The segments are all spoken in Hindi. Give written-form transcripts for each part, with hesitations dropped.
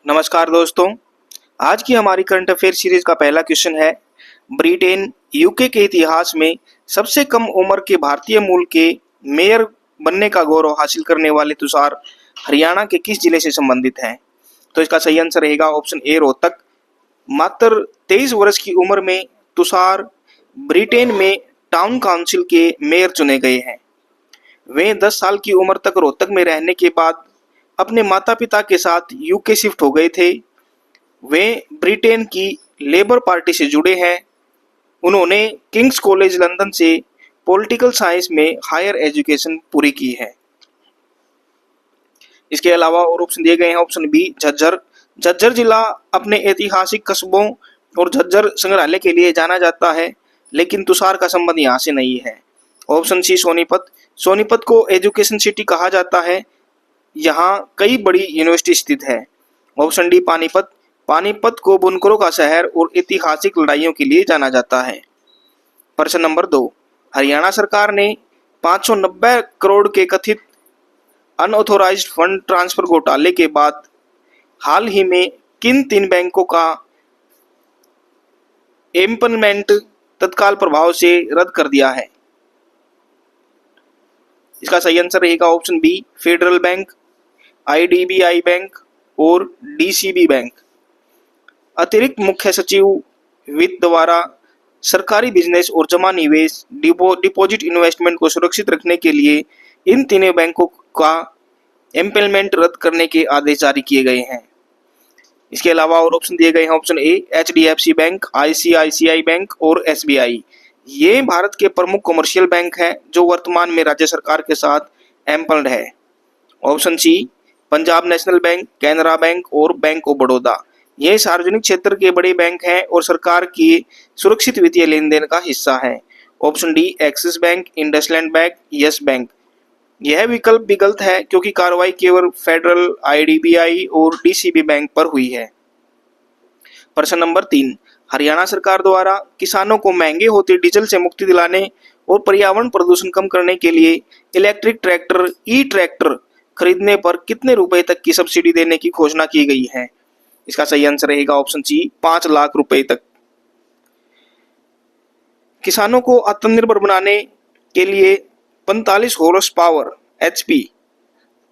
नमस्कार दोस्तों। आज की हमारी करंट अफेयर सीरीज का पहला क्वेश्चन है, ब्रिटेन यूके के इतिहास में सबसे कम उम्र के भारतीय मूल के मेयर बनने का गौरव हासिल करने वाले तुषार हरियाणा के किस जिले से संबंधित हैं? तो इसका सही आंसर रहेगा ऑप्शन ए रोहतक। मात्र 23 वर्ष की उम्र में तुषार ब्रिटेन में टाउन काउंसिल के मेयर चुने गए हैं। वे 10 साल की उम्र तक रोहतक में रहने के बाद अपने माता पिता के साथ यूके शिफ्ट हो गए थे। वे ब्रिटेन की लेबर पार्टी से जुड़े हैं। उन्होंने किंग्स कॉलेज लंदन से पॉलिटिकल साइंस में हायर एजुकेशन पूरी की है। इसके अलावा और ऑप्शन दिए गए हैं, ऑप्शन बी झज्जर। झज्जर जिला अपने ऐतिहासिक कस्बों और झज्जर संग्रहालय के लिए जाना जाता है, लेकिन तुषार का संबंध यहाँ से नहीं है। ऑप्शन सी सोनीपत। सोनीपत को एजुकेशन सिटी कहा जाता है, यहाँ कई बड़ी यूनिवर्सिटी स्थित है। Option D Panipat. पानीपत को बुनकरों का शहर और ऐतिहासिक लड़ाइयों के लिए जाना जाता है। प्रश्न नंबर 2, हरियाणा सरकार ने 590 करोड़ के कथित अनऑथोराइज्ड फंड ट्रांसफर घोटाले के बाद हाल ही में किन 3 बैंकों का एम्पनमेंट तत्काल प्रभाव से रद्द कर दिया है? इसका सही आंसर रहेगा option B Federal Bank, IDBI Bank और डीसीबी बैंक। अतिरिक्त मुख्य सचिव वित्त द्वारा सरकारी बिजनेस और जमा निवेश डिपॉजिट इन्वेस्टमेंट को सुरक्षित रखने के लिए इन तीनों बैंकों का एम्पेलमेंट रद्द करने के आदेश जारी किए गए हैं। इसके अलावा और ऑप्शन दिए गए हैं, option A HDFC bank, ICICI bank और एसबीआई। ये भारत के प्रमुख कमर्शियल बैंक हैं जो वर्तमान में राज्य सरकार के साथ एम्पल्ड है। Option C Punjab National Bank, Canara Bank और बैंक ऑफ बड़ौदा। ये सार्वजनिक क्षेत्र के बड़े बैंक हैं और सरकार की सुरक्षित वित्तीय लेन देन का हिस्सा है। Option D axis bank, IndusInd bank, yes bank. यह विकल्प भी गलत है क्योंकि कार्रवाई केवल फेडरल, आईडीबीआई और डीसीबी बैंक पर हुई है। प्रश्न नंबर 3, हरियाणा सरकार द्वारा किसानों को महंगे होते डीजल से मुक्ति दिलाने और पर्यावरण प्रदूषण कम करने के लिए इलेक्ट्रिक ट्रैक्टर ई ट्रैक्टर खरीदने पर कितने रुपए तक की सब्सिडी देने की घोषणा की गई है? इसका सही आंसर रहेगा ऑप्शन सी 5 लाख रुपए तक। किसानों को आत्मनिर्भर बनाने के लिए 45 हॉर्स पावर एचपी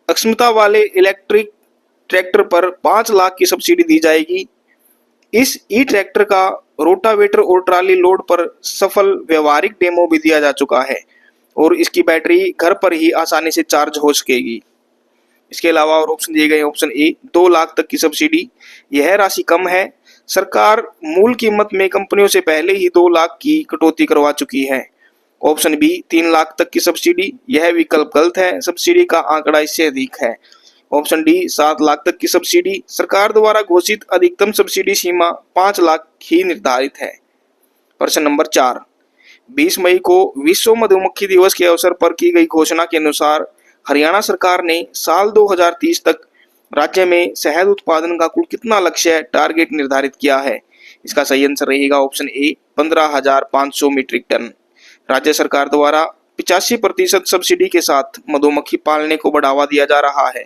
अक्षमता वाले इलेक्ट्रिक ट्रैक्टर पर 5 लाख की सब्सिडी दी जाएगी। इस ई ट्रैक्टर का रोटावेटर और ट्राली लोड पर सफल व्यवहारिक डेमो भी दिया जा चुका है और इसकी बैटरी घर पर ही आसानी से चार्ज हो सकेगी। इसके अलावा और ऑप्शन दिए गए हैं, ऑप्शन ए 2 लाख तक की सब्सिडी। यह राशि कम है। सरकार मूल कीमत में कंपनियों से पहले ही 2 लाख की कटौती करवा चुकी है। ऑप्शन बी 3 लाख तक की सब्सिडी। यह विकल्प गलत है, सब्सिडी का आंकड़ा इससे अधिक है। ऑप्शन डी 7 लाख तक की सब्सिडी। सरकार द्वारा घोषित अधिकतम सब्सिडी सीमा 5 लाख ही निर्धारित है। प्रश्न नंबर 4, 20 मई को विश्व मधुमक्खी दिवस के अवसर पर की गई घोषणा के अनुसार हरियाणा सरकार ने साल 2030 तक राज्य में शहद उत्पादन का कुल कितना लक्ष्य टारगेट निर्धारित किया है? इसका सही आंसर रहेगा ऑप्शन ए 15,500 मीट्रिक टन। राज्य सरकार द्वारा 85% सब्सिडी के साथ मधुमक्खी पालने को बढ़ावा दिया जा रहा है।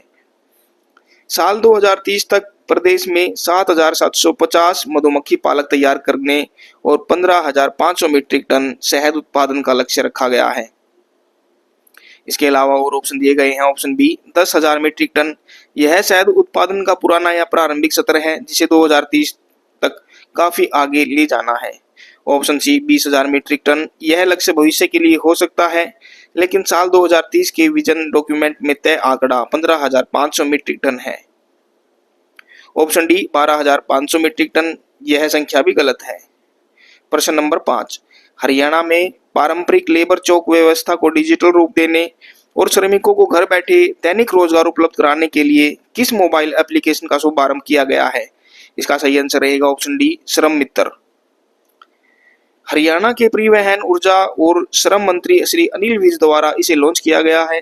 साल 2030 तक प्रदेश में 7,750 मधुमक्खी पालक तैयार करने और 15,500 मीट्रिक टन शहद उत्पादन का लक्ष्य रखा गया है। इसके अलावा और ऑप्शन दिए गए हैं, ऑप्शन बी 10,000 मीट्रिक टन। यह शहद उत्पादन का पुराना या प्रारंभिक सत्र है जिसे 2030 तक काफी आगे ले जाना है। Option C 20,000 metric ton. यह लक्ष्य भविष्य के लिए हो सकता है, लेकिन साल 2030 के विजन डॉक्यूमेंट में तय आंकड़ा 15,500 मीट्रिक टन है। Option D 12,500 metric ton. यह संख्या भी गलत है। प्रश्न नंबर 5, हरियाणा में पारंपरिक लेबर चौक व्यवस्था को डिजिटल रूप देने और श्रमिकों को घर बैठे दैनिक रोजगार उपलब्ध कराने के लिए किस मोबाइल एप्लीकेशन का शुभारंभ किया गया है? इसका सही आंसर रहेगा ऑप्शन डी श्रम मित्र। हरियाणा के परिवहन, ऊर्जा और श्रम मंत्री श्री अनिल विज द्वारा इसे लॉन्च किया गया है।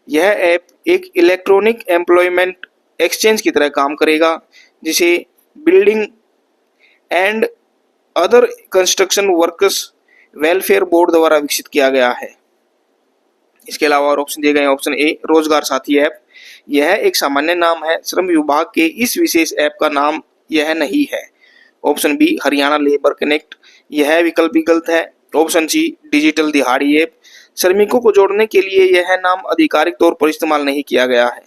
यह ऐप एक इलेक्ट्रॉनिक एम्प्लॉयमेंट एक्सचेंज की तरह काम करेगा, जिसे building and other construction workers welfare board द्वारा विकसित किया गया है। इसके अलावा और ऑप्शन दिए गए हैं। ऑप्शन ए रोजगार साथी ऐप, यह एक सामान्य नाम है, श्रम विभाग के इस विशेष ऐप का नाम यह नहीं है। Option B Haryana labour connect, यह विकल्प भी गलत है। ऑप्शन सी डिजिटल दिहाड़ी ऐप, श्रमिकों को जोड़ने के लिए यह नाम आधिकारिक तौर पर इस्तेमाल नहीं किया गया है।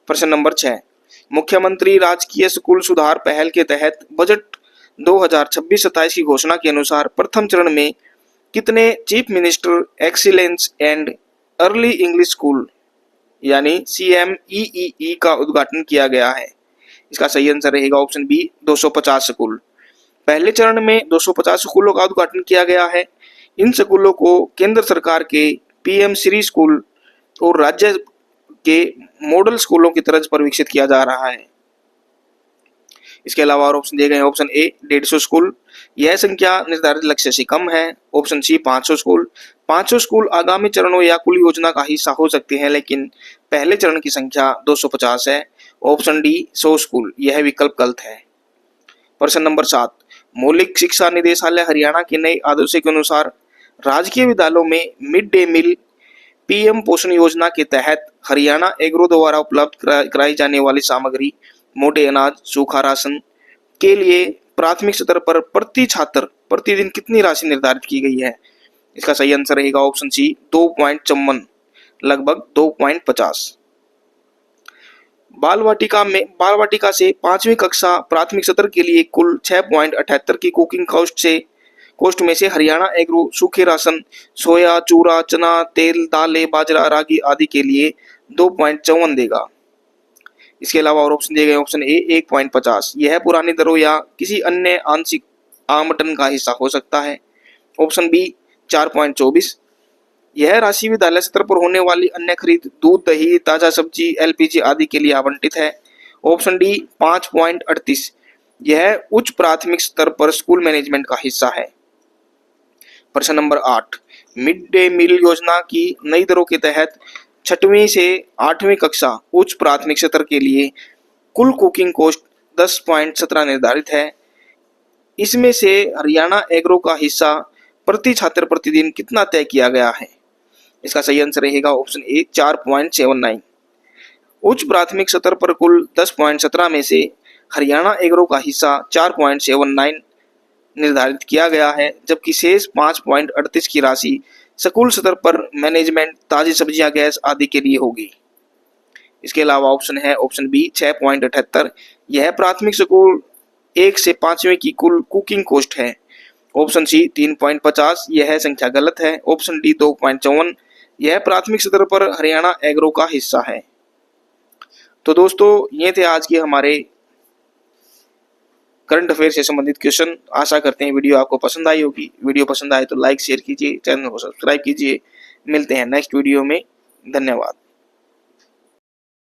प्रश्न नंबर 6, मुख्यमंत्री राजकीय स्कूल सुधार पहल के तहत बजट 2026-27 की घोषणा के अनुसार प्रथम चरण में कितने chief minister excellence and early English school यानी CMEEE का उद्घाटन किया गया है? इसका सही आंसर रहेगा ऑप्शन बी 250 स्कूल। पहले चरण में 250 स्कूलों का उद्घाटन किया गया है। इन स्कूलों को केंद्र सरकार के PM श्री स्कूल और राज्य के मॉडल स्कूलों की तर्ज पर विकसित किया जा रहा है। इसके अलावा और ऑप्शन दिए गए हैं। ऑप्शन ए 150 स्कूल, यह संख्या निर्धारित लक्ष्य से कम है। ऑप्शन सी 500 स्कूल, 500 स्कूल आगामी चरणों या कुल योजना का हिस्सा हो सकते हैं, लेकिन पहले चरण की संख्या 250 है। ऑप्शन डी 100 स्कूल, यह विकल्प गलत है। प्रश्न नंबर 7, मौलिक शिक्षा निदेशालय हरियाणा के नए आदेशों के अनुसार राजकीय विद्यालयों में मिड डे मील PM पोषण योजना के तहत हरियाणा एग्रो द्वारा उपलब्ध कराई जाने वाली सामग्री, मोटे अनाज, सूखा राशन के लिए प्राथमिक स्तर पर प्रति छात्र प्रतिदिन कितनी राशि निर्धारित की गई है? इसका सही आंसर रहेगा ऑप्शन सी 2.54, लगभग 2.50। बाल वाटिका से 5वीं कक्षा प्राथमिक सत्र के लिए कुल 6.78 की कुकिंग कोस्ट में से हरियाणा एग्रो सूखे राशन, सोया, चूरा, चना, तेल, दालें, बाजरा, रागी आदि के लिए 2.54 देगा। इसके अलावा और ऑप्शन दिए गए। ऑप्शन ए 1.50, यह पुरानी दरों या किसी अन्य आंशिक आवंटन का हिस्सा हो सकता है। ऑप्शन बी 4.24, यह राशि विद्यालय स्तर पर होने वाली अन्य खरीद, दूध, दही, ताजा सब्जी, LPG आदि के लिए आवंटित है। ऑप्शन डी 5.38, यह उच्च प्राथमिक स्तर पर स्कूल मैनेजमेंट का हिस्सा है। प्रश्न नंबर 8, मिड डे मील योजना की नई दरों के तहत 6वीं से 8वीं कक्षा उच्च प्राथमिक स्तर के लिए कुल कुकिंग कोस्ट 10.17 निर्धारित है। इसमें से हरियाणा एग्रो का हिस्सा प्रति छात्र प्रतिदिन कितना तय किया गया है? इसका सही आंसर रहेगा ऑप्शन ए 4.79। उच्च प्राथमिक स्तर पर कुल 10.17 में से हरियाणा एग्रो का हिस्सा 4.79 निर्धारित किया गया है, जबकि शेष 5.38 की राशि स्कूल स्तर पर मैनेजमेंट, ताजी सब्जियां, गैस आदि के लिए होगी। इसके अलावा ऑप्शन है ऑप्शन बी 6.78, यह प्राथमिक स्कूल 1 से 5वीं की कुल कुकिंग कोस्ट है। ऑप्शन सी 3.50, यह संख्या गलत है। ऑप्शन डी 2.54, यह प्राथमिक स्तर पर हरियाणा एग्रो का हिस्सा है। तो दोस्तों ये थे आज के हमारे करंट अफेयर से संबंधित क्वेश्चन। आशा करते हैं वीडियो आपको पसंद आई होगी। वीडियो पसंद आए तो लाइक शेयर कीजिए, चैनल को सब्सक्राइब कीजिए। मिलते हैं नेक्स्ट वीडियो में। धन्यवाद।